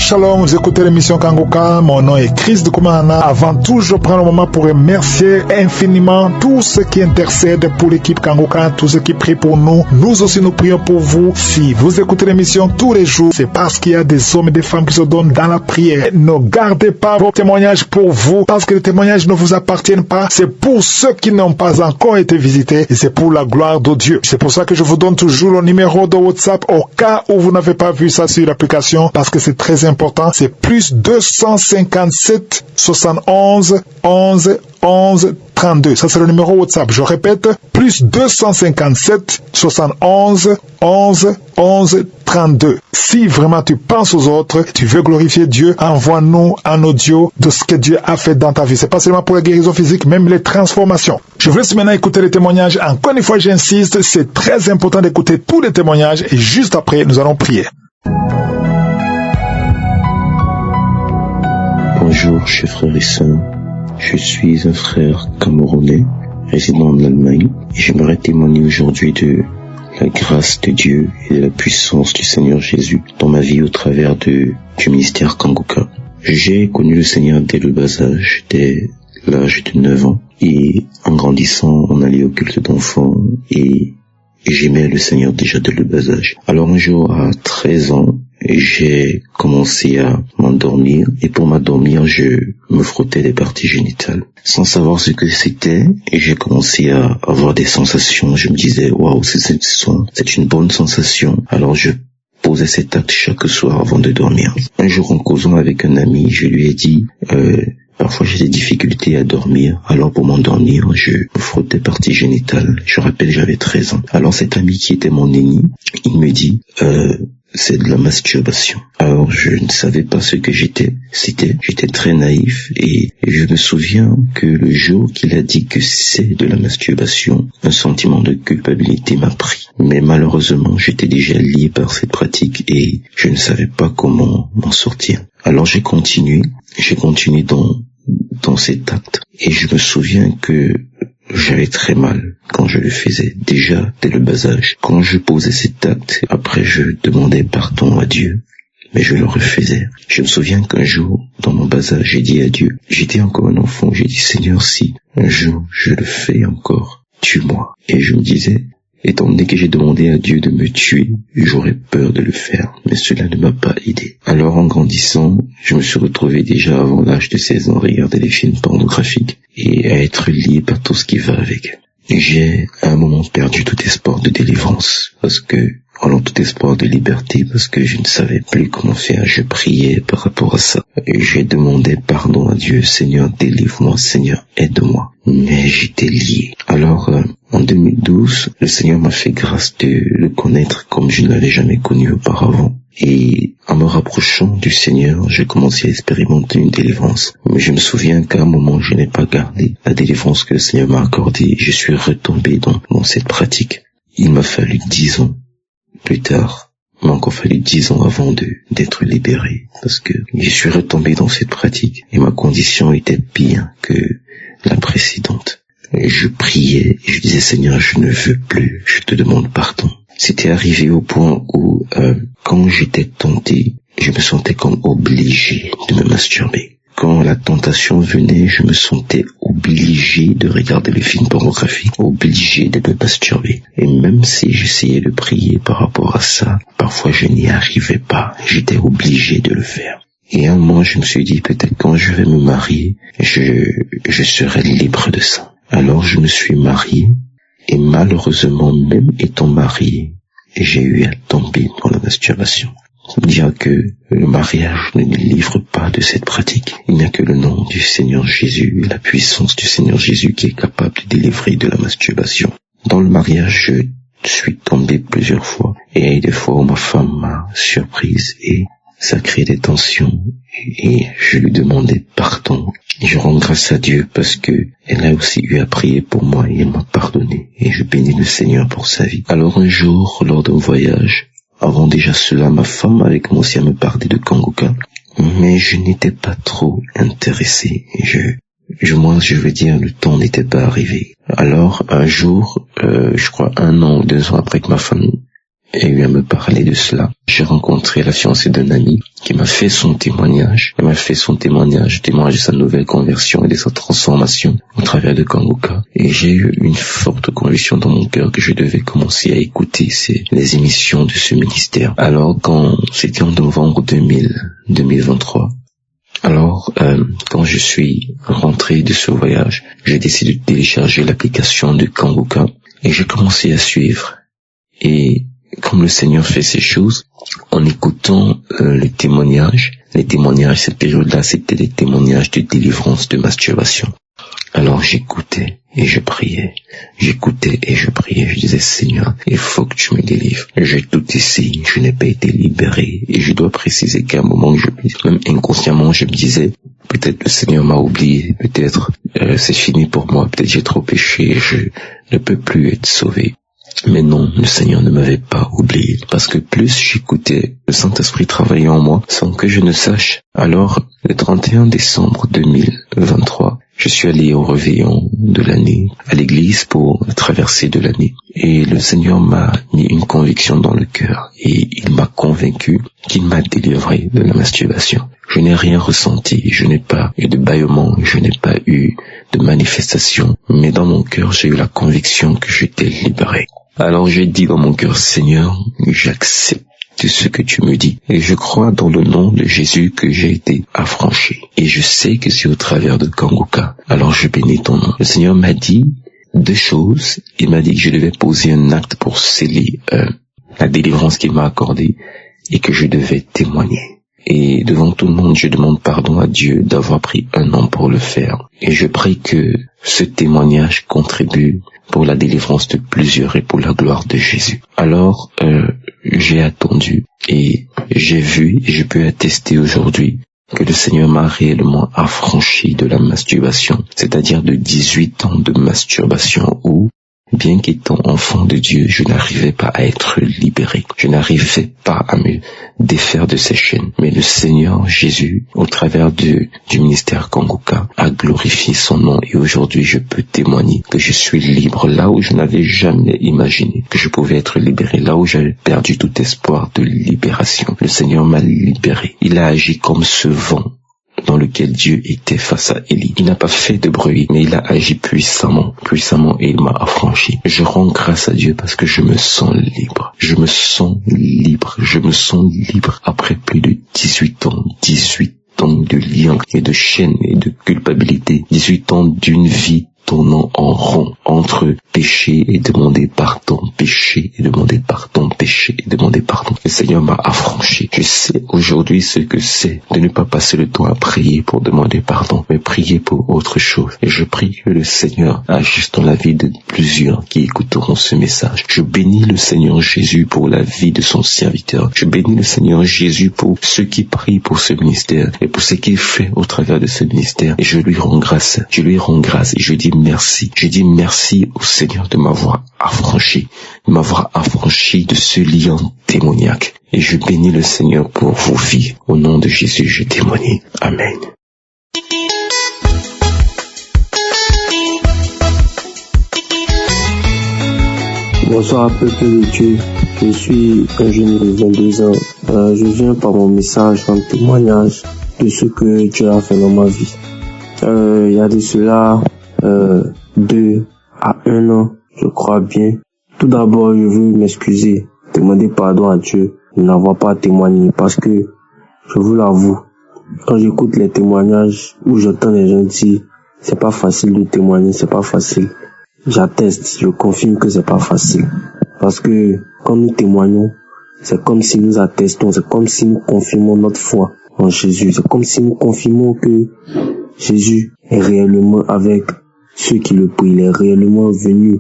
Shalom, vous écoutez l'émission Kangoka, mon nom est Chris de Koumana. Avant tout, je prends le moment pour remercier infiniment tous ceux qui intercèdent pour l'équipe Kangoka, tous ceux qui prient pour nous. Nous aussi, nous prions pour vous. Si vous écoutez l'émission tous les jours, c'est parce qu'il y a des hommes et des femmes qui se donnent dans la prière. Ne gardez pas vos témoignages pour vous, parce que les témoignages ne vous appartiennent pas. C'est pour ceux qui n'ont pas encore été visités et c'est pour la gloire de Dieu. C'est pour ça que je vous donne toujours le numéro de WhatsApp au cas où vous n'avez pas vu ça sur l'application, parce que c'est très important. C'est plus 257 71 11 11 32. Ça, c'est le numéro WhatsApp. Je répète, plus 257 71 11 11 32. Si vraiment tu penses aux autres, tu veux glorifier Dieu, envoie-nous un audio de ce que Dieu a fait dans ta vie. C'est pas seulement pour la guérison physique, même les transformations. Je vous laisse maintenant écouter les témoignages. Encore une fois, j'insiste, c'est très important d'écouter tous les témoignages et juste après, nous allons prier. Bonjour, chers frères et sœurs. Je suis un frère camerounais, résident en Allemagne, et j'aimerais témoigner aujourd'hui de la grâce de Dieu et de la puissance du Seigneur Jésus dans ma vie au travers du ministère Kangoka. J'ai connu le Seigneur dès le bas âge, dès l'âge de 9 ans, et en grandissant, on allait au culte d'enfants, et j'aimais le Seigneur déjà dès le bas âge. Alors un jour, à 13 ans, j'ai commencé à m'endormir, et pour m'endormir, je me frottais des parties génitales. Sans savoir ce que c'était, et j'ai commencé à avoir des sensations. Je me disais, waouh, c'est une bonne sensation. Alors je posais cet acte chaque soir avant de dormir. Un jour, en causant avec un ami, je lui ai dit, parfois j'ai des difficultés à dormir, alors pour m'endormir, je me frottais parties génitales. Je rappelle, j'avais 13 ans. Alors cet ami qui était mon ennemi, il me dit, c'est de la masturbation. Alors je ne savais pas ce que j'étais. J'étais très naïf et je me souviens que le jour qu'il a dit que c'est de la masturbation, un sentiment de culpabilité m'a pris. Mais malheureusement, j'étais déjà lié par cette pratique et je ne savais pas comment m'en sortir. Alors j'ai continué dans cet acte et je me souviens que j'avais très mal quand je le faisais, déjà dès le bas âge. Quand je posais cet acte, après je demandais pardon à Dieu, mais je le refaisais. Je me souviens qu'un jour, dans mon bas âge, j'ai dit à Dieu, j'étais encore un enfant, j'ai dit, Seigneur, si un jour je le fais encore, tue-moi. Et je me disais, étant donné que j'ai demandé à Dieu de me tuer, j'aurais peur de le faire, mais cela ne m'a pas aidé. Alors en grandissant, je me suis retrouvé déjà avant l'âge de 16 ans à regarder des films pornographiques et à être lié par tout ce qui va avec. J'ai à un moment perdu tout espoir de délivrance, tout espoir de liberté, parce que je ne savais plus comment faire. Je priais par rapport à ça. Et j'ai demandé pardon à Dieu, Seigneur, délivre-moi, Seigneur, aide-moi. Mais j'étais lié. Alors, en 2012, le Seigneur m'a fait grâce de le connaître comme je ne l'avais jamais connu auparavant. Et en me rapprochant du Seigneur, j'ai commencé à expérimenter une délivrance. Mais je me souviens qu'à un moment, je n'ai pas gardé la délivrance que le Seigneur m'a accordée. Je suis retombé dans cette pratique. Il m'a fallu 10 ans plus tard. Il m'a encore fallu 10 ans avant d'être libéré. Parce que je suis retombé dans cette pratique. Et ma condition était pire que la précédente. Et je priais et je disais, Seigneur, je ne veux plus. Je te demande pardon. C'était arrivé au point où, quand j'étais tenté, je me sentais comme obligé de me masturber. Quand la tentation venait, je me sentais obligé de regarder les films pornographiques, obligé de me masturber. Et même si j'essayais de prier par rapport à ça, parfois je n'y arrivais pas. J'étais obligé de le faire. Et à un moment, je me suis dit, peut-être quand je vais me marier, je serai libre de ça. Alors je me suis marié. Et malheureusement, même étant marié, j'ai eu à tomber dans la masturbation. Dire que le mariage ne nous livre pas de cette pratique. Il n'y a que le nom du Seigneur Jésus, la puissance du Seigneur Jésus qui est capable de délivrer de la masturbation. Dans le mariage, je suis tombé plusieurs fois. Et il y a eu des fois où ma femme m'a surprise et ça crée des tensions. Et je lui demandais pardon. Et je rends grâce à Dieu parce que elle a aussi eu à prier pour moi et elle m'a pardonné. Et je bénis le Seigneur pour sa vie. Alors un jour, lors d'un voyage, avant déjà cela, ma femme avait commencé à me parler de Kangoka, mais je n'étais pas trop intéressé. Je veux dire, le temps n'était pas arrivé. Alors, un jour, je crois 1 an ou 2 ans après que ma femme a eu à me parler de cela. J'ai rencontré la fiancée d'un ami qui m'a fait son témoignage. Elle m'a fait son témoignage de sa nouvelle conversion et de sa transformation au travers de Kanguka. Et j'ai eu une forte conviction dans mon cœur que je devais commencer à écouter les émissions de ce ministère. Alors quand c'était en novembre 2023, alors, quand je suis rentré de ce voyage, j'ai décidé de télécharger l'application de Kanguka et j'ai commencé à suivre. Et comme le Seigneur fait ces choses, en écoutant les témoignages, cette période-là, c'était des témoignages de délivrance de masturbation. Alors j'écoutais et je priais. J'écoutais et je priais. Je disais, Seigneur, il faut que tu me délivres. J'ai tout essayé, je n'ai pas été libéré. Et je dois préciser qu'à un moment, même inconsciemment, je me disais, peut-être le Seigneur m'a oublié, peut-être c'est fini pour moi, peut-être j'ai trop péché, je ne peux plus être sauvé. Mais non, le Seigneur ne m'avait pas oublié, parce que plus j'écoutais, le Saint-Esprit travaillait en moi sans que je ne sache. Alors, le 31 décembre 2023, je suis allé au réveillon de l'année, à l'église pour la traversée de l'année. Et le Seigneur m'a mis une conviction dans le cœur et il m'a convaincu qu'il m'a délivré de la masturbation. Je n'ai rien ressenti, je n'ai pas eu de bâillement, je n'ai pas eu de manifestation, mais dans mon cœur, j'ai eu la conviction que j'étais libéré. Alors j'ai dit dans mon cœur, Seigneur, j'accepte ce que tu me dis. Et je crois dans le nom de Jésus que j'ai été affranchi. Et je sais que c'est au travers de Kanguka. Alors je bénis ton nom. Le Seigneur m'a dit 2 choses. Il m'a dit que je devais poser un acte pour sceller la délivrance qu'il m'a accordée et que je devais témoigner. Et devant tout le monde, je demande pardon à Dieu d'avoir pris 1 an pour le faire. Et je prie que ce témoignage contribue pour la délivrance de plusieurs et pour la gloire de Jésus. Alors, j'ai attendu et j'ai vu et je peux attester aujourd'hui que le Seigneur m'a réellement affranchi de la masturbation, c'est-à-dire de 18 ans de masturbation où, bien qu'étant enfant de Dieu, je n'arrivais pas à être libéré. Je n'arrivais pas à me défaire de ces chaînes. Mais le Seigneur Jésus, au travers du ministère Kanguka, a glorifié son nom et aujourd'hui je peux témoigner que je suis libre là où je n'avais jamais imaginé que je pouvais être libéré, là où j'avais perdu tout espoir de libération. Le Seigneur m'a libéré. Il a agi comme ce vent dans lequel Dieu était face à Élie. Il n'a pas fait de bruit, mais il a agi puissamment et il m'a affranchi. Je rends grâce à Dieu parce que je me sens libre. Je me sens libre après plus de 18 ans de liens et de chaînes et de culpabilité. 18 ans d'une vie tournant en rond entre péché et demander pardon, péché et demander pardon, péché et demander pardon. Le Seigneur m'a affranchi. Je sais aujourd'hui ce que c'est de ne pas passer le temps à prier pour demander pardon, mais prier pour autre chose. Et je prie que le Seigneur agisse dans la vie de plusieurs qui écouteront ce message. Je bénis le Seigneur Jésus pour la vie de son serviteur. Je bénis le Seigneur Jésus pour ceux qui prient pour ce ministère et pour ce qu'il fait au travers de ce ministère. Et je lui rends grâce. Et je dis merci. Je dis merci au Seigneur de m'avoir affranchi de ce lien démoniaque. Et je bénis le Seigneur pour vos vies. Au nom de Jésus, je témoigne. Amen. Bonsoir peuple de Dieu, je suis un jeune de 22 ans. Je viens par mon message en témoignage de ce que Dieu a fait dans ma vie. Il y a de cela 2 à 1 an, je crois bien. Tout d'abord, je veux m'excuser, demander pardon à Dieu de n'avoir pas témoigné parce que, je vous l'avoue, quand j'écoute les témoignages où j'entends les gens dire c'est pas facile de témoigner, c'est pas facile. J'atteste, je confirme que c'est pas facile. Parce que quand nous témoignons, c'est comme si nous attestons, c'est comme si nous confirmons notre foi en Jésus. C'est comme si nous confirmons que Jésus est réellement avec ceux qui le prient. Il est réellement venu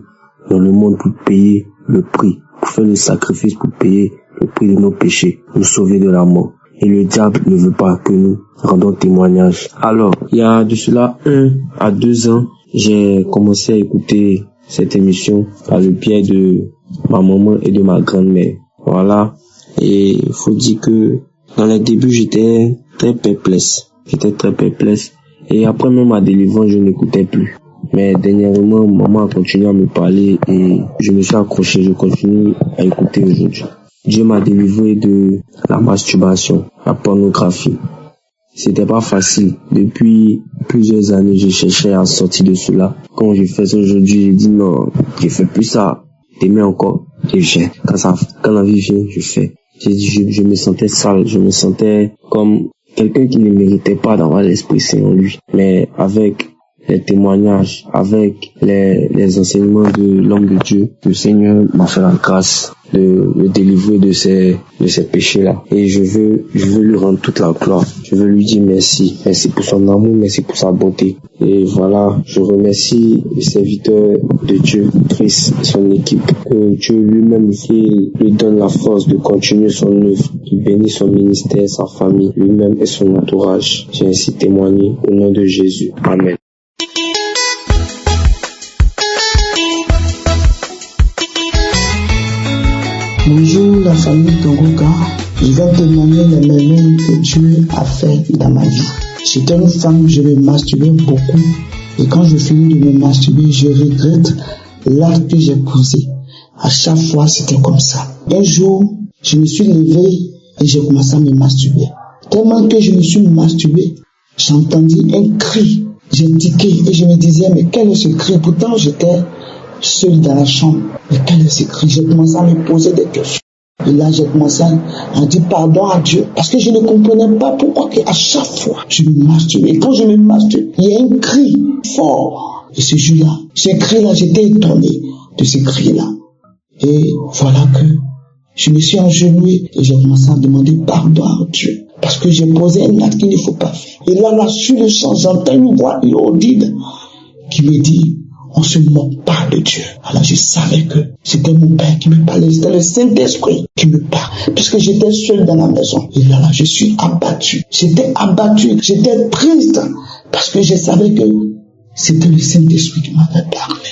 dans le monde pour payer le prix, pour faire le sacrifice, pour payer le prix de nos péchés, nous sauver de la mort. Et le diable ne veut pas que nous rendons témoignage. Alors, il y a de cela 1 à 2 ans, j'ai commencé à écouter cette émission par le biais de ma maman et de ma grand-mère. Voilà. Et il faut dire que dans les débuts, j'étais très perplexe. Et après même ma délivrance, je n'écoutais plus. Mais dernièrement, maman a continué à me parler et je me suis accroché. Je continue à écouter aujourd'hui. Dieu m'a délivré de la masturbation, la pornographie. C'était pas facile. Depuis plusieurs années, je cherchais à sortir de cela. Quand je fais ça aujourd'hui, j'ai dit non, je fais plus ça. Demain encore, je fais. Quand la vie vient, je fais. J'ai dit, je me sentais sale, je me sentais comme quelqu'un qui ne méritait pas d'avoir l'Esprit Saint en lui. Mais avec les témoignages, avec les enseignements de l'homme de Dieu, le Seigneur m'a fait la grâce de me délivrer de ces péchés-là. Et je veux lui rendre toute la gloire. Je veux lui dire merci. Merci pour son amour, merci pour sa bonté. Et voilà, je remercie le serviteur de Dieu, Chris et son équipe. Que Dieu lui-même lui donne la force de continuer son œuvre. Il bénit son ministère, sa famille, lui-même et son entourage. J'ai ainsi témoigné au nom de Jésus. Amen. Bonjour la famille Kangoka, je vais témoigner les merveilles que Dieu a fait dans ma vie. J'étais une femme, je me masturbais beaucoup et quand je finis de me masturber, je regrette l'acte que j'ai posé. À chaque fois, c'était comme ça. Un jour, je me suis levé et j'ai commencé à me masturber. Tellement que je me suis masturbé, j'ai entendu un cri, j'ai tiqué et je me disais mais quel est ce cri? Pourtant j'étais seul dans la chambre. Mais quel est ce cri? J'ai commencé à me poser des questions. Et là, j'ai commencé à dire pardon à Dieu. Parce que je ne comprenais pas pourquoi à chaque fois, je me masturbe. Et quand je me masturbe, il y a un cri fort. Et ce jour-là, ce cri-là, j'étais étonné de ce cri-là. Et voilà que je me suis agenouillé et j'ai commencé à demander pardon à Dieu. Parce que j'ai posé un acte qu'il ne faut pas faire. Et là, sur le champ, j'entends une voix audible qui me dit on se moque pas de Dieu. Alors je savais que c'était mon Père qui me parlait, c'était le Saint-Esprit qui me parlait, puisque j'étais seul dans la maison. Et là, je suis abattu. J'étais triste, parce que je savais que c'était le Saint-Esprit qui m'avait parlé.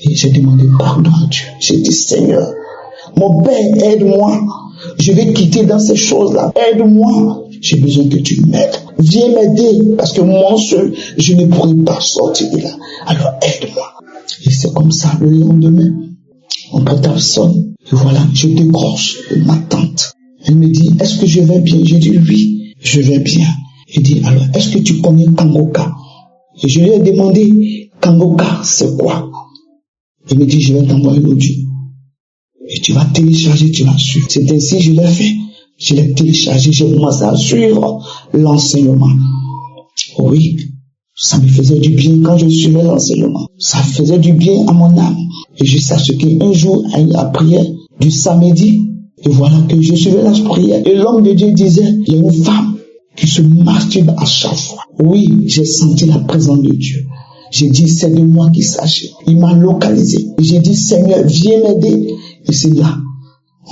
Et j'ai demandé pardon à Dieu. J'ai dit, Seigneur, mon Père, aide-moi. Je vais quitter dans ces choses-là. Aide-moi. J'ai besoin que tu m'aides. Viens m'aider, parce que moi seul, je ne pourrai pas sortir de là. Alors aide-moi. Et c'est comme ça, le lendemain, mon portable sonne. Et voilà, je décroche de ma tante. Elle me dit, est-ce que je vais bien? J'ai dit, oui, je vais bien. Elle dit, alors, est-ce que tu connais Kangoka? Et je lui ai demandé, Kangoka, c'est quoi? Elle me dit, je vais t'envoyer l'audio. Et tu vas télécharger, tu vas suivre. C'est ainsi que je l'ai fait. Je l'ai téléchargé, j'ai commencé à suivre l'enseignement. Oui, ça me faisait du bien quand je suivais l'enseignement. Ça faisait du bien à mon âme. Et jusqu'à ce qu'un jour, à la prière du samedi, et voilà que je suivais la prière. Et l'homme de Dieu disait, il y a une femme qui se masturbe à chaque fois. Oui, j'ai senti la présence de Dieu. J'ai dit, c'est de moi qu'il s'agit. Il m'a localisé. Et j'ai dit, Seigneur, viens m'aider. Et c'est là.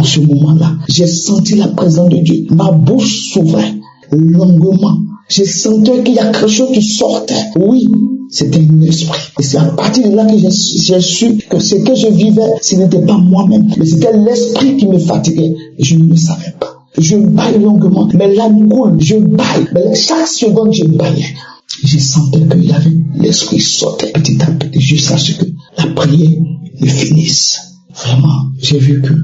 En ce moment-là, j'ai senti la présence de Dieu. Ma bouche s'ouvrait longuement. J'ai senti qu'il y a quelque chose qui sortait. Oui, c'était un esprit. Et c'est à partir de là que j'ai su que ce que je vivais, ce n'était pas moi-même, mais c'était l'esprit qui me fatiguait. Et je ne le savais pas. Je baille longuement, mais l'âme coule, je baille. Mais chaque seconde, je baillais. Je sentais qu'il y avait l'esprit sortait petit à petit jusqu'à ce que la prière ne finisse. Vraiment, j'ai vu que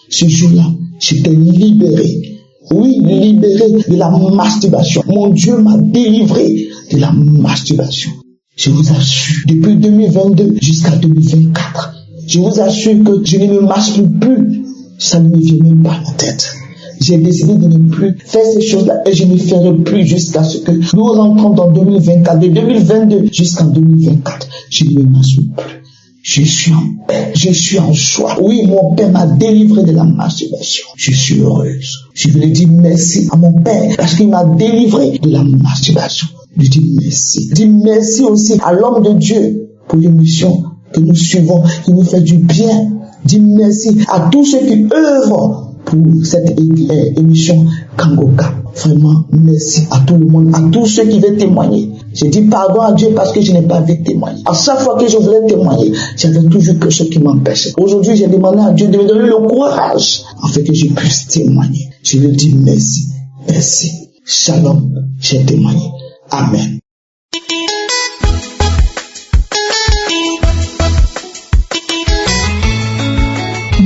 ce jour-là, j'étais libéré. Oui, libéré de la masturbation. Mon Dieu m'a délivré de la masturbation. Je vous assure, depuis 2022 jusqu'à 2024, je vous assure que je ne me masturbe plus. Ça ne me vient même pas à la tête. J'ai décidé de ne plus faire ces choses-là et je ne ferai plus jusqu'à ce que nous rentrons dans 2024. De 2022 jusqu'en 2024, je ne me masturbe plus. Je suis en paix, je suis en joie. Oui, mon Père m'a délivré de la masturbation. Je suis heureuse. Je voulais dire merci à mon Père parce qu'il m'a délivré de la masturbation. Je dis merci. Je dis merci aussi à l'homme de Dieu pour l'émission que nous suivons, qui nous fait du bien. Je dis merci à tous ceux qui œuvrent pour cette émission Kangoka. Vraiment, merci à tout le monde, à tous ceux qui veulent témoigner. J'ai dit pardon à Dieu parce que je n'ai pas vu témoigner. À chaque fois que je voulais témoigner, j'avais toujours quelque chose qui m'empêchait. Aujourd'hui, j'ai demandé à Dieu de me donner le courage afin que je puisse témoigner. Je lui dis merci, merci. Shalom, j'ai témoigné. Amen.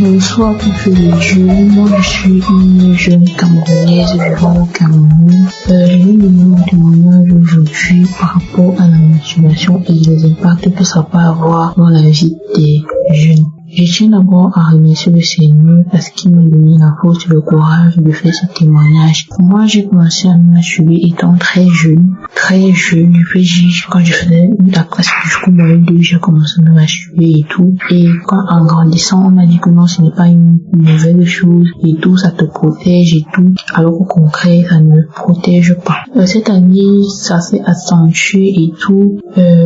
Bonsoir, peuple de Dieu. Moi, je suis une jeune Camerounaise vivant au Cameroun. Je vais vous donner mon témoignage aujourd'hui par rapport à la masturbation et les impacts que ça peut avoir dans la vie des jeunes. Je tiens d'abord à remercier le Seigneur parce qu'il m'a donné la force et le courage de faire ce témoignage. Moi, j'ai commencé à me masturber étant très jeune. Je peux dire, quand je faisais la classe jusqu'au moyen 2, j'ai commencé à me masturber et tout. Et quand en grandissant, on m'a dit que non, ce n'est pas une nouvelle chose et tout, ça te protège et tout. Alors qu'au concret, ça ne me protège pas. Cette année, ça s'est accentué et tout.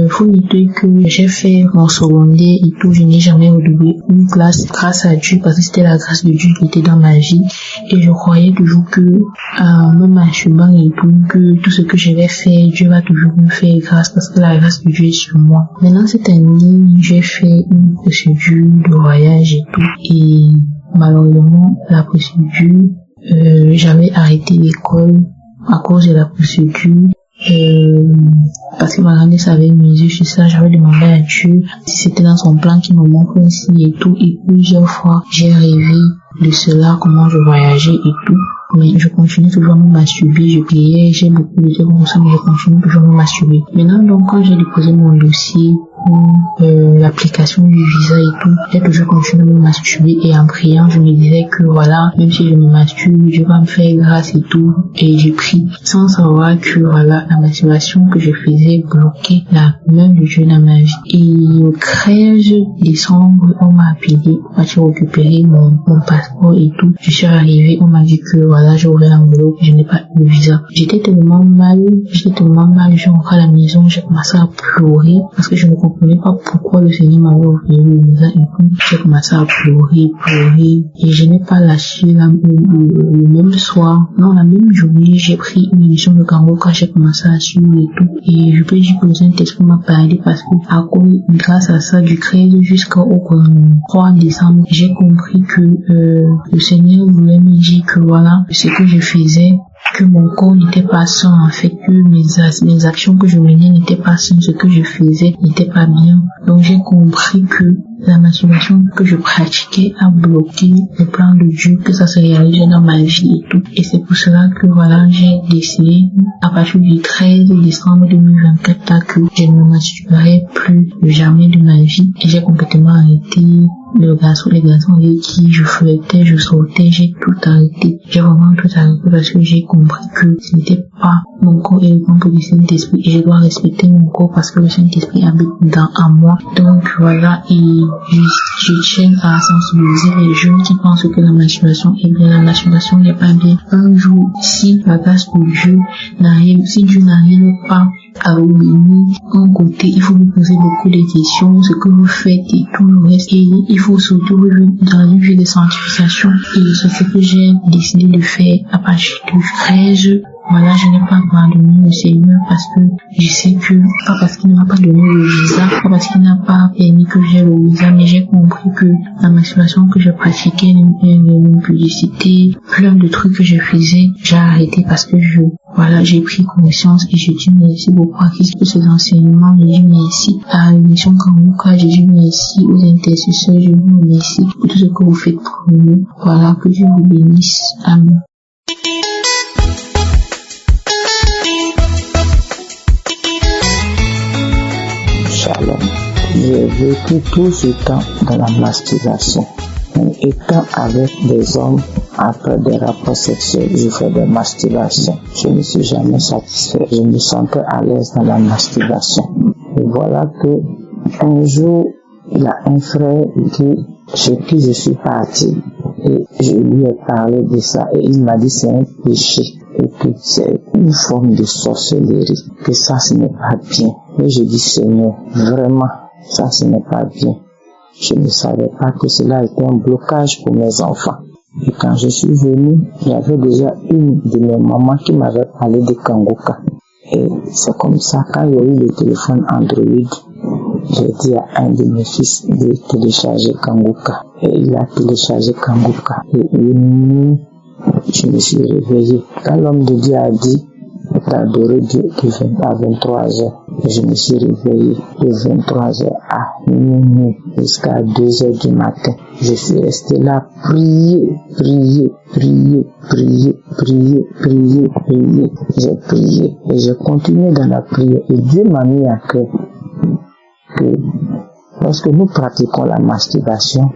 Faut noter que j'ai fait mon secondaire et tout, je n'ai jamais redoublé une classe grâce à Dieu parce que c'était la grâce de Dieu qui était dans ma vie et je croyais toujours que en me masturbant et tout, que tout ce que je vais faire, Dieu va toujours me faire grâce parce que la grâce de Dieu est sur moi. Maintenant cette année, j'ai fait une procédure de voyage et tout et malheureusement la procédure, j'avais arrêté l'école à cause de la procédure. Parce que ma grand-mère avait misé sur ça, j'avais demandé à Dieu si c'était dans son plan qu'il me montre ainsi et tout, et plusieurs fois j'ai rêvé de cela, comment je voyageais et tout, mais je continue toujours à me masturber, je priais, j'ai beaucoup de temps comme ça, mais je continue toujours à me masturber. Maintenant donc quand j'ai déposé mon dossier pour l'application du visa et tout, j'ai toujours continué à me masturber et en priant je me disais que voilà, même si je me masturbe, Dieu va me faire grâce et tout, et j'ai pris sans savoir que voilà, la masturbation que je faisais bloquait la main de Dieu dans ma vie. Et au 13 décembre, on m'a appelé pour partir récupérer mon passeport et tout. Je suis arrivée, on m'a dit que voilà, j'ai ouvert l'enveloppe, je n'ai pas eu de visa. J'étais tellement mal, je rentre à la maison, j'ai commencé à pleurer parce que je ne comprenais pas pourquoi le Seigneur m'avait offert le visa et tout. J'ai commencé à pleurer et je n'ai pas lâché le même soir. Non, la même journée, j'ai pris une émission de Kango quand j'ai commencé à suivre et tout. Et je peux dire que le Saint-Esprit m'a parlé parce que à cause, grâce à ça, du 13 jusqu'au 3 décembre, j'ai compris que le Seigneur voulait me dire que voilà, ce que je faisais, que mon corps n'était pas sain, en fait, que mes actions que je menais n'étaient pas saines, ce que je faisais n'était pas bien. Donc j'ai compris que la masturbation que je pratiquais a bloqué le plan de Dieu, que ça se réalisait dans ma vie et tout. Et c'est pour cela que voilà, j'ai décidé à partir du 13 décembre 2024 que je ne me masturberai plus jamais de ma vie. Et j'ai complètement arrêté les garçons avec qui je flirtais, je sortais, j'ai tout arrêté. J'ai vraiment tout arrêté parce que j'ai compris que ce n'était pas mon corps et le temple du Saint-Esprit et je dois respecter mon corps parce que le Saint-Esprit habite en moi. Donc voilà, et je tiens à sensibiliser les jeunes qui pensent que la masturbation est bien. La masturbation n'est pas bien. Un jour, si la grâce de Dieu n'arrive, si Dieu n'arrive pas à vous bénir d'un côté, il faut vous poser beaucoup de questions, ce que vous faites et tout le reste. Et il faut surtout vivre dans une vie de sanctification. Et c'est ce que j'ai décidé de faire à partir du 13. Voilà, je n'ai pas abandonné le Seigneur parce que je sais que, pas parce qu'il ne m'a pas donné le visa, pas parce qu'il n'a pas permis que j'ai le visa, mais j'ai compris que la masturbation que je pratiquais, une publicité, plein de trucs que je faisais, j'ai arrêté parce que j'ai pris conscience et je dis merci beaucoup à Christ pour ses enseignements, je dis merci à l'émission Kanguka, je dis merci aux intercesseurs, je vous remercie pour tout ce que vous faites pour nous. Voilà, que Dieu vous bénisse. Amen. Shalom. J'ai vécu tout ce temps dans la masturbation. Étant avec des hommes, après des rapports sexuels, je fais des masturbations. Je ne suis jamais satisfait. Je me sentais à l'aise dans la masturbation. Et voilà que un jour, il y a un frère chez qui je suis parti. Et je lui ai parlé de ça. Et il m'a dit c'est un péché. Et que c'est une forme de sorcellerie. Que ça, ce n'est pas bien. Et je dis Seigneur, vraiment, ça, ce n'est pas bien. Je ne savais pas que cela était un blocage pour mes enfants. Et quand je suis venu, il y avait déjà une de mes mamans qui m'avait parlé de Kanguka. Et c'est comme ça, quand il y a eu le téléphone Android, j'ai dit à un de mes fils de télécharger Kanguka. Et il a téléchargé Kanguka. Et je me suis réveillé. Quand l'homme de Dieu a dit d'adorer Dieu à 23h, je me suis réveillé de 23h à minuit jusqu'à 2h du matin. Je suis resté là, prier. J'ai prié et j'ai continué dans la prière. Et Dieu m'a mis à cœur que lorsque nous pratiquons la masturbation,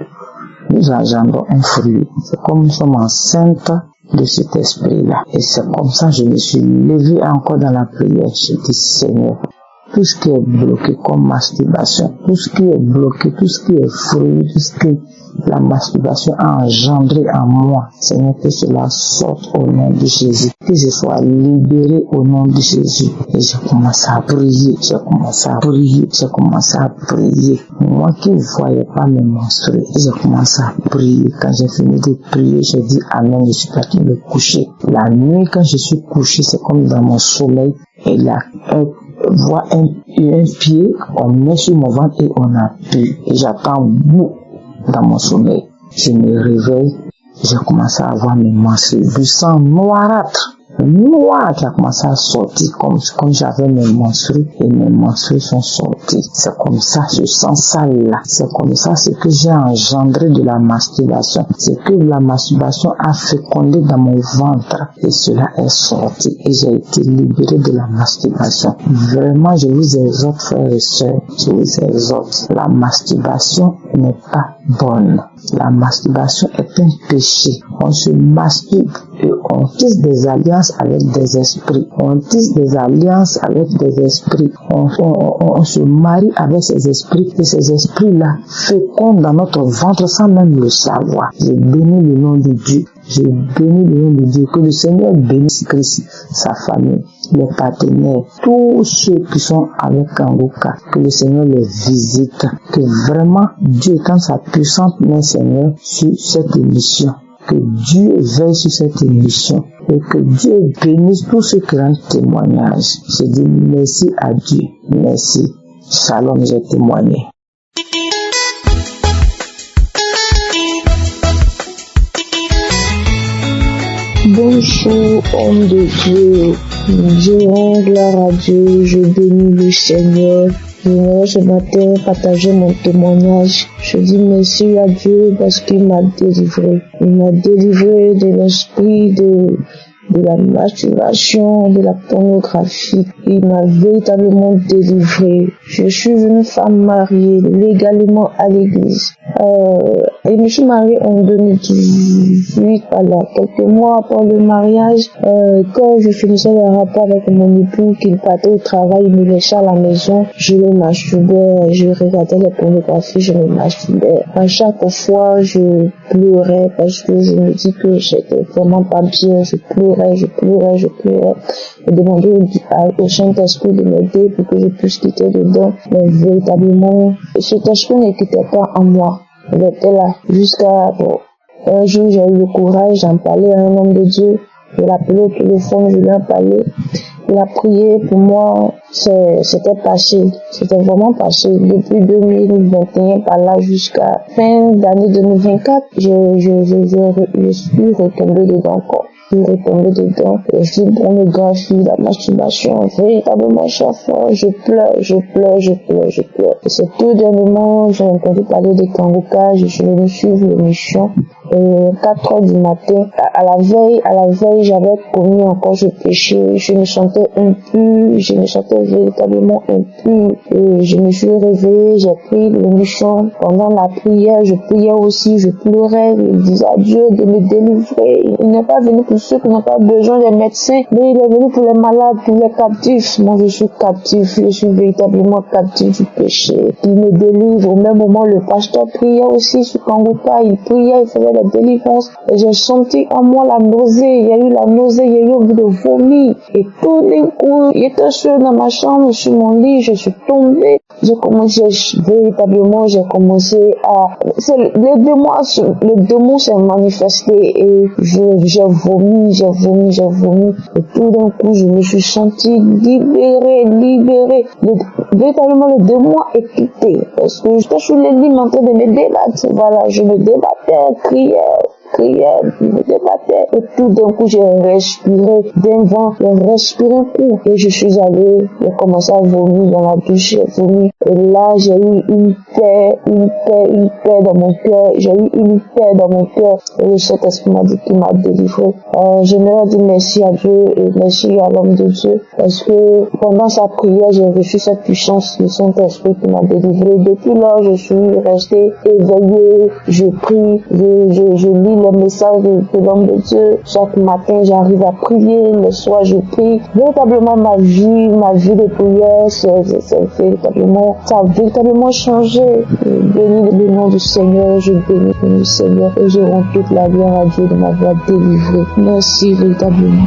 nous engendrons un fruit. C'est comme nous sommes enceintes de cet esprit-là. Et c'est comme ça que je me suis levé encore dans la prière. Je dis, Seigneur, tout ce qui est bloqué comme masturbation, tout ce qui est bloqué, tout ce qui est fruit, tout ce que la masturbation a engendré en moi, Seigneur, que cela sorte au nom de Jésus, que je sois libéré au nom de Jésus. Et j'ai commencé à prier, Moi qui ne voyais pas mes menstrues, j'ai commencé à prier. Quand j'ai fini de prier, j'ai dit Amen, je suis parti me coucher. La nuit, quand je suis couché, c'est comme dans mon sommeil, et là, voit un pied, on met sur mon ventre et on appuie. Et j'attends bout dans mon sommeil. Je me réveille, j'ai commencé à avoir mes menstrues, du sang noirâtre qui a commencé à sortir comme j'avais mes menstrues, et mes menstrues sont sorties. C'est comme ça, je sens ça là. C'est comme ça, c'est que j'ai engendré de la masturbation. C'est que la masturbation a fécondé dans mon ventre et cela est sorti et j'ai été libéré de la masturbation. Vraiment, je vous exhorte, frères et sœurs, je vous exhorte. La masturbation n'est pas bonne. La masturbation est un péché. On se masturbe et on tisse des alliances avec des esprits. On se marie avec ces esprits et ces esprits-là fécondent dans notre ventre sans même le savoir. Je bénis le nom de Dieu. Que le Seigneur bénisse Christ, sa famille, les partenaires, tous ceux qui sont avec Kangoka, que le Seigneur les visite, que vraiment Dieu étende sa puissante main, Seigneur, sur cette émission. Que Dieu veille sur cette émission et que Dieu bénisse tous ceux qui rendent témoignage. Je dis merci à Dieu. Merci. Shalom, j'ai témoigné. Bonjour, homme de Dieu. Je rends gloire à Dieu, je bénis le Seigneur. Je voudrais ce matin partager mon témoignage. Je dis merci à Dieu parce qu'il m'a délivré. Il m'a délivré de l'esprit de la masturbation, de la pornographie. Il m'a véritablement délivré. Je suis une femme mariée légalement à l'église. Et je me suis mariée en 2018, voilà, quelques mois après le mariage. Quand je finissais le rapport avec mon époux, qu'il partait au travail, il me laissait à la maison, je me masturbais, je regardais la pornographie, je me masturbais. À chaque fois, je pleurais parce que je me dis que j'étais vraiment pas bien, je pleurais. Je demandais au Saint-Esprit de m'aider pour que je puisse quitter dedans. Mais véritablement, cet esprit ne quittait pas en moi. Il était là jusqu'à un jour, j'ai eu le courage d'en parler à un homme de Dieu. Je l'ai appelé au téléphone, je lui ai parlé. Il a prié pour moi. C'était passé. C'était vraiment passé. Depuis 2021 par là jusqu'à fin d'année 2024, je suis retombé dedans encore. Je suis retombé dedans. Je suis pornographie, la masturbation. Véritablement, chaque fois, je pleure. Et c'est tout dernièrement, j'ai entendu parler de Kangoka, je suis venu suivre l'émission. 4 heures du matin, à la veille, j'avais commis encore ce péché, je me sentais impur, je me sentais véritablement impur, et je me suis réveillée, j'ai pris l'émission, pendant la prière, je priais aussi, je pleurais, je disais à Dieu de me délivrer. Il n'est pas venu pour ceux qui n'ont pas besoin des médecins, mais il est venu pour les malades, pour les captifs. Moi, je suis captif, je suis véritablement captif du péché. Il me délivre. Au même moment, le pasteur priait aussi sur Kangoka, il priait, il faisait la délivrance, et j'ai senti en moi la nausée, il y a eu la nausée, il y a eu envie de vomir, et tout d'un coup, j'étais seule dans ma chambre, sur mon lit, je suis tombée, j'ai commencé à, le démon s'est manifesté, et j'ai vomi, et tout d'un coup, je me suis sentie libérée, véritablement le démon est quitté, parce que j'étais sur les lits en train de me débattre, voilà, je me débattais, criais, criais, je me débattais. Et tout d'un coup, j'ai respiré d'un vent, j'ai respiré un coup. Et je suis allée, j'ai commencé à vomir dans la douche, j'ai vomi. Et là, j'ai eu une paix dans mon cœur. J'ai eu une paix dans mon cœur. Et le Saint-Esprit m'a dit qu'il m'a délivré. J'aimerais dire merci à Dieu et merci à l'homme de Dieu. Parce que pendant sa prière, j'ai reçu cette puissance du Saint-Esprit qui m'a délivré. Depuis lors, je suis restée éveillée. Je prie, je lis les messages de l'homme de Dieu. Chaque matin, j'arrive à prier. Le soir, je prie. Véritablement, ma vie de prière, ça a véritablement changé. Je bénis le nom du Seigneur, je bénis le nom du Seigneur et je rends toute la gloire à Dieu de m'avoir délivré. Merci véritablement.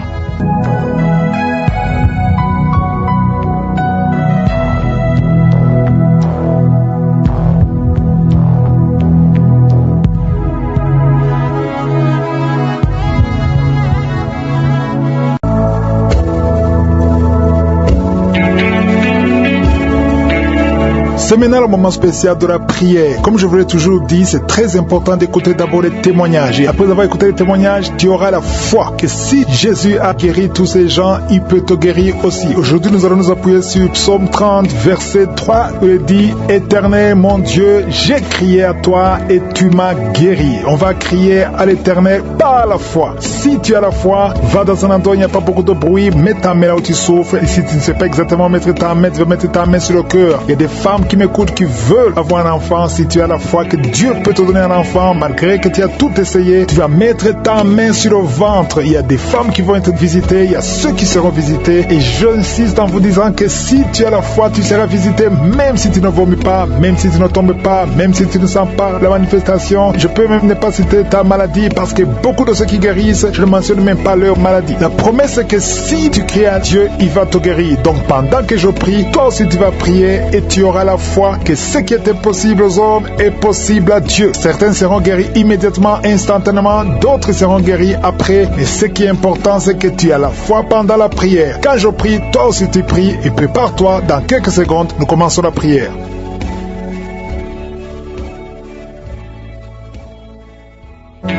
C'est maintenant le moment spécial de la prière. Comme je vous l'ai toujours dit, c'est très important d'écouter d'abord les témoignages. Et après avoir écouté les témoignages, tu auras la foi que si Jésus a guéri tous ces gens, il peut te guérir aussi. Aujourd'hui, nous allons nous appuyer sur Psaume 30, verset 3, où il dit « Éternel, mon Dieu, j'ai crié à toi et tu m'as guéri. » On va crier à l'Éternel par la foi. Si tu as la foi, va dans un endroit où il n'y a pas beaucoup de bruit, mets ta main là où tu souffres. Et si tu ne sais pas exactement mettre ta main, tu vas mettre ta main sur le cœur. Il y a des femmes qui m'écoutent, qui veulent avoir un enfant. Si tu as la foi que Dieu peut te donner un enfant, malgré que tu as tout essayé, tu vas mettre ta main sur le ventre. Il y a des femmes qui vont être visitées, il y a ceux qui seront visités. Et j'insiste en vous disant que si tu as la foi, tu seras visité, même si tu ne vomis pas, même si tu ne tombes pas, même si tu ne sens pas la manifestation. Je peux même ne pas citer ta maladie, parce que beaucoup de ceux qui guérissent, je ne mentionne même pas leur maladie. La promesse est que si tu cries à Dieu, il va te guérir. Donc pendant que je prie, toi aussi tu vas prier et tu auras la foi que ce qui est impossible aux hommes est possible à Dieu. Certains seront guéris immédiatement, instantanément, d'autres seront guéris après. Mais ce qui est important, c'est que tu as la foi pendant la prière. Quand je prie, toi aussi tu pries et prépare-toi, dans quelques secondes, nous commençons la prière.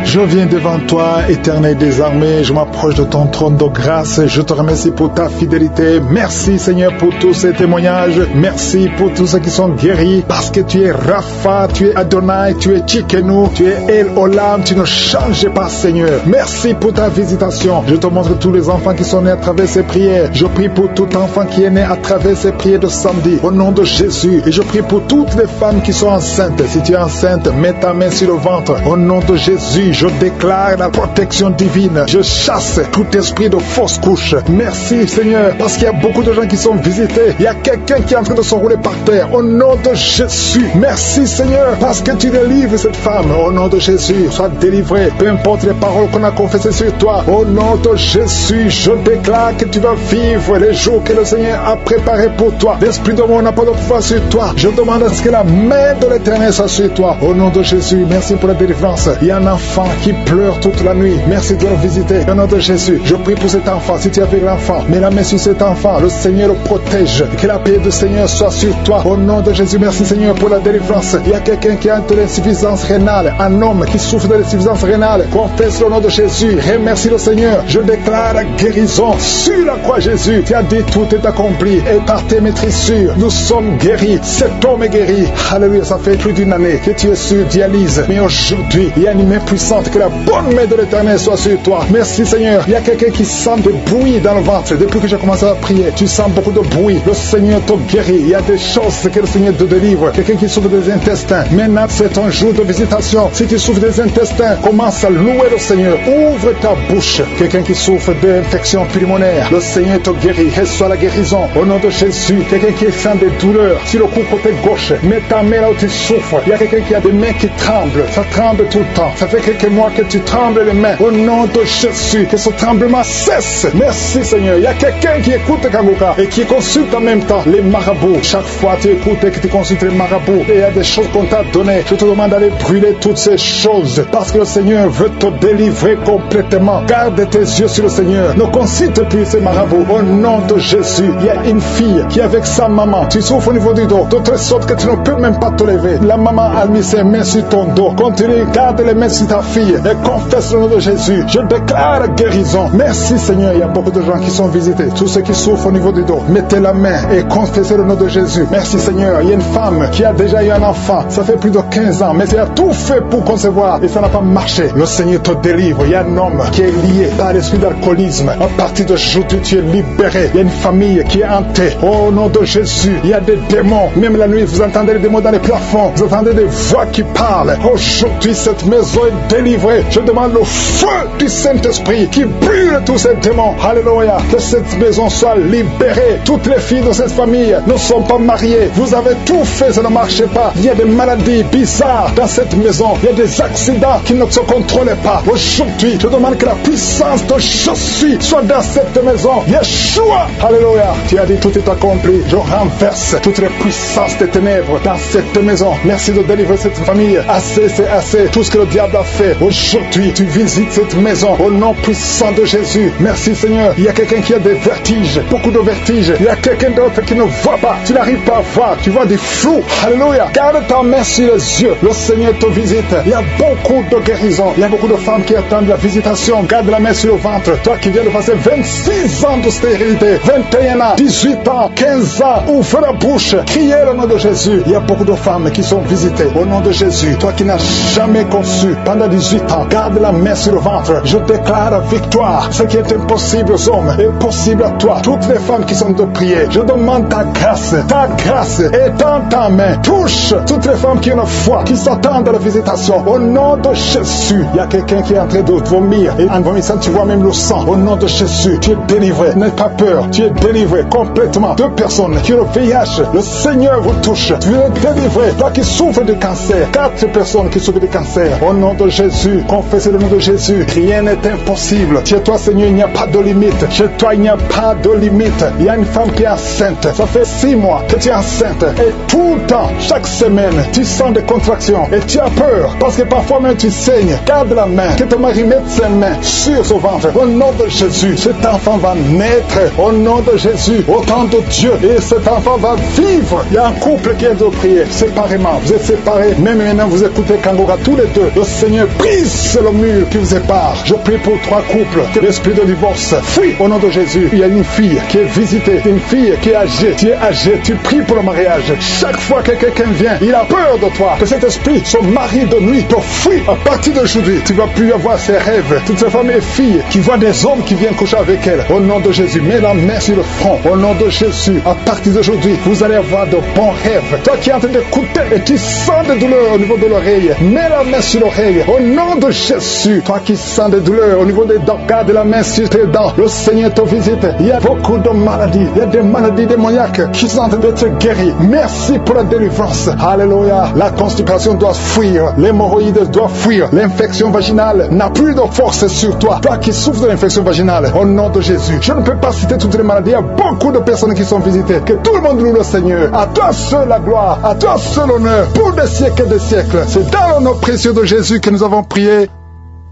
Je viens devant toi, Éternel des armées, je m'approche de ton trône de grâce, je te remercie pour ta fidélité. Merci Seigneur pour tous ces témoignages, merci pour tous ceux qui sont guéris, parce que tu es Rapha, tu es Adonai, tu es Tchikenu, tu es El Olam, tu ne changes pas Seigneur. Merci pour ta visitation. Je te montre tous les enfants qui sont nés à travers ces prières. Je prie pour tout enfant qui est né à travers ces prières de samedi, au nom de Jésus. Et je prie pour toutes les femmes qui sont enceintes. Si tu es enceinte, mets ta main sur le ventre, au nom de Jésus. Je déclare la protection divine. Je chasse tout esprit de fausse couche. Merci Seigneur, parce qu'il y a beaucoup de gens qui sont visités. Il y a quelqu'un qui est en train de se rouler par terre. Au nom de Jésus. Merci Seigneur, parce que tu délivres cette femme. Au nom de Jésus, sois délivrée. Peu importe les paroles qu'on a confessées sur toi. Au nom de Jésus, je déclare que tu vas vivre les jours que le Seigneur a préparés pour toi. L'esprit de mort n'a pas de pouvoir sur toi. Je demande à ce que la main de l'Éternel soit sur toi. Au nom de Jésus, merci pour la délivrance. Il y a un enfant qui pleure toute la nuit. Merci de le visiter. Au nom de Jésus, je prie pour cet enfant. Si tu es avec l'enfant, mets la main sur cet enfant. Le Seigneur le protège. Que la paix du Seigneur soit sur toi. Au nom de Jésus, merci Seigneur pour la délivrance. Il y a quelqu'un qui a de l'insuffisance rénale. Un homme qui souffre de l'insuffisance rénale. Confesse le nom de Jésus. Remercie le Seigneur. Je déclare la guérison sur la croix Jésus. Tu as dit tout est accompli. Et par tes maîtrissures, nous sommes guéris. Cet homme est guéri. Alléluia, ça fait plus d'une année que tu es sur dialyse. Mais aujourd'hui, il y a une main puissante. Que la bonne main de l'Éternel soit sur toi. Merci Seigneur. Il y a quelqu'un qui sent des bruits dans le ventre. Depuis que j'ai commencé à prier, tu sens beaucoup de bruit. Le Seigneur te guérit. Il y a des choses que le Seigneur te délivre. Quelqu'un qui souffre des intestins. Maintenant, c'est un jour de visitation. Si tu souffres des intestins, commence à louer le Seigneur. Ouvre ta bouche. Quelqu'un qui souffre d'infection pulmonaire, le Seigneur te guérit. Reçois la guérison. Au nom de Jésus. Quelqu'un qui sent des douleurs sur le cou côté gauche, mets ta main là où tu souffres. Il y a quelqu'un qui a des mains qui tremblent. Ça tremble tout le temps. Ça fait quelques mois que tu trembles les mains. Au nom de Jésus, que ce tremblement cesse. Merci Seigneur. Il y a quelqu'un qui écoute Kanguka et qui consulte en même temps les marabouts. Chaque fois tu écoutes et que tu consultes les marabouts, et il y a des choses qu'on t'a données. Je te demande d'aller brûler toutes ces choses, parce que le Seigneur veut te délivrer complètement. Garde tes yeux sur le Seigneur. Ne consulte plus ces marabouts. Au nom de Jésus, il y a une fille qui est avec sa maman. Tu souffres au niveau du dos, de telle sorte que tu ne peux même pas te lever. La maman a mis ses mains sur ton dos. Continue, garde les mains sur ta fille. fille et confesse le nom de Jésus. Je déclare guérison. Merci Seigneur, il y a beaucoup de gens qui sont visités. Tous ceux qui souffrent au niveau du dos, mettez la main et confessez le nom de Jésus. Merci Seigneur, il y a une femme qui a déjà eu un enfant. Ça fait plus de 15 ans, mais elle a tout fait pour concevoir et ça n'a pas marché. Le Seigneur te délivre. Il y a un homme qui est lié par l'esprit d'alcoolisme. À partir d'aujourd'hui, tu es libéré. Il y a une famille qui est hantée. Au nom de Jésus, il y a des démons. Même la nuit, vous entendez les démons dans les plafonds. Vous entendez des voix qui parlent. Aujourd'hui, cette maison est délivrée. Je demande le feu du Saint-Esprit qui brûle tous ces démons. Alléluia. Que cette maison soit libérée. Toutes les filles de cette famille ne sont pas mariées. Vous avez tout fait, ça ne marchait pas. Il y a des maladies bizarres dans cette maison. Il y a des accidents qui ne se contrôlent pas. Aujourd'hui, je demande que la puissance de je suis soit dans cette maison. Yeshua. Alléluia. Tu as dit tout est accompli. Je renverse toutes les puissances des ténèbres dans cette maison. Merci de délivrer cette famille. Assez, c'est assez. Tout ce que le diable a fait. Aujourd'hui, tu visites cette maison au nom puissant de Jésus. Merci Seigneur. Il y a quelqu'un qui a des vertiges. Beaucoup de vertiges. Il y a quelqu'un d'autre qui ne voit pas. Tu n'arrives pas à voir. Tu vois des flous. Alléluia. Garde ta main sur les yeux. Le Seigneur te visite. Il y a beaucoup de guérisons. Il y a beaucoup de femmes qui attendent la visitation. Garde la main sur le ventre. Toi qui viens de passer 26 ans de stérilité, 21 ans, 18 ans, 15 ans, ouvre la bouche. Criez le nom de Jésus. Il y a beaucoup de femmes qui sont visitées au nom de Jésus. Toi qui n'as jamais conçu pendant 18 ans, garde la main sur le ventre. Je déclare la victoire. Ce qui est impossible aux hommes est possible à toi. Toutes les femmes qui sont de prier, je demande ta grâce. Ta grâce est dans ta main. Touche toutes les femmes qui ont la foi, qui s'attendent à la visitation. Au nom de Jésus, il y a quelqu'un qui est en train de vomir. Et en vomissant, tu vois même le sang. Au nom de Jésus, tu es délivré. N'aie pas peur. Tu es délivré complètement. 2 personnes qui ont le VIH, le Seigneur vous touche. Tu es délivré. Toi qui souffres de cancer. 4 personnes qui souffrent de cancer. Au nom de Jésus, confessez le nom de Jésus. Rien n'est impossible. Chez toi, Seigneur, il n'y a pas de limite. Chez toi, il n'y a pas de limite. Il y a une femme qui est enceinte. Ça fait 6 mois que tu es enceinte. Et tout le temps, chaque semaine, tu sens des contractions. Et tu as peur. Parce que parfois même tu saignes. Garde la main. Que ton mari mette ses mains sur son ventre. Au nom de Jésus, cet enfant va naître. Au nom de Jésus, au temps de Dieu. Et cet enfant va vivre. Il y a un couple qui est de prier séparément. Vous êtes séparés. Même maintenant, vous écoutez Kangoka tous les deux. Le Seigneur brise le mur qui vous sépare. Je prie pour 3 couples. Que l'esprit de divorce fuit au nom de Jésus. Il y a une fille qui est visitée. Une fille qui est âgée. Tu es âgé. Tu pries pour le mariage. Chaque fois que quelqu'un vient, il a peur de toi. Que cet esprit, son mari de nuit, te fuit. À partir d'aujourd'hui, tu ne vas plus avoir ces rêves. Toutes ces femmes et filles qui voient des hommes qui viennent coucher avec elles. Au nom de Jésus, mets la main sur le front. Au nom de Jésus, à partir d'aujourd'hui, vous allez avoir de bons rêves. Toi qui es en train d'écouter et tu sens des douleurs au niveau de l'oreille, mets la main sur l'oreille. Au nom de Jésus, toi qui sens des douleurs au niveau des dents, garde la main sur tes dents. Le Seigneur te visite. Il y a beaucoup de maladies. Il y a des maladies démoniaques qui sont en train d'être guéries. Merci pour la délivrance. Alléluia. La constipation doit fuir. L'hémorroïde doit fuir. L'infection vaginale n'a plus de force sur toi. Toi qui souffres de l'infection vaginale, au nom de Jésus. Je ne peux pas citer toutes les maladies. Il y a beaucoup de personnes qui sont visitées. Que tout le monde loue le Seigneur. À toi seul la gloire. À toi seul l'honneur. Pour des siècles et des siècles. C'est dans le nom précieux de Jésus que nous avons prié.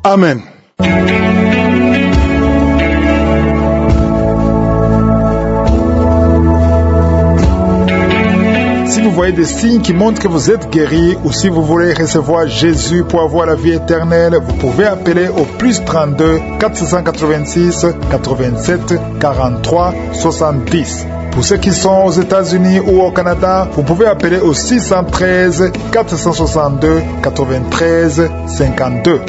Amen. Si vous voyez des signes qui montrent que vous êtes guéri ou si vous voulez recevoir Jésus pour avoir la vie éternelle, vous pouvez appeler au plus 32 486 87 43 70. Pour ceux qui sont aux États-Unis ou au Canada, vous pouvez appeler au 613 462 93 52.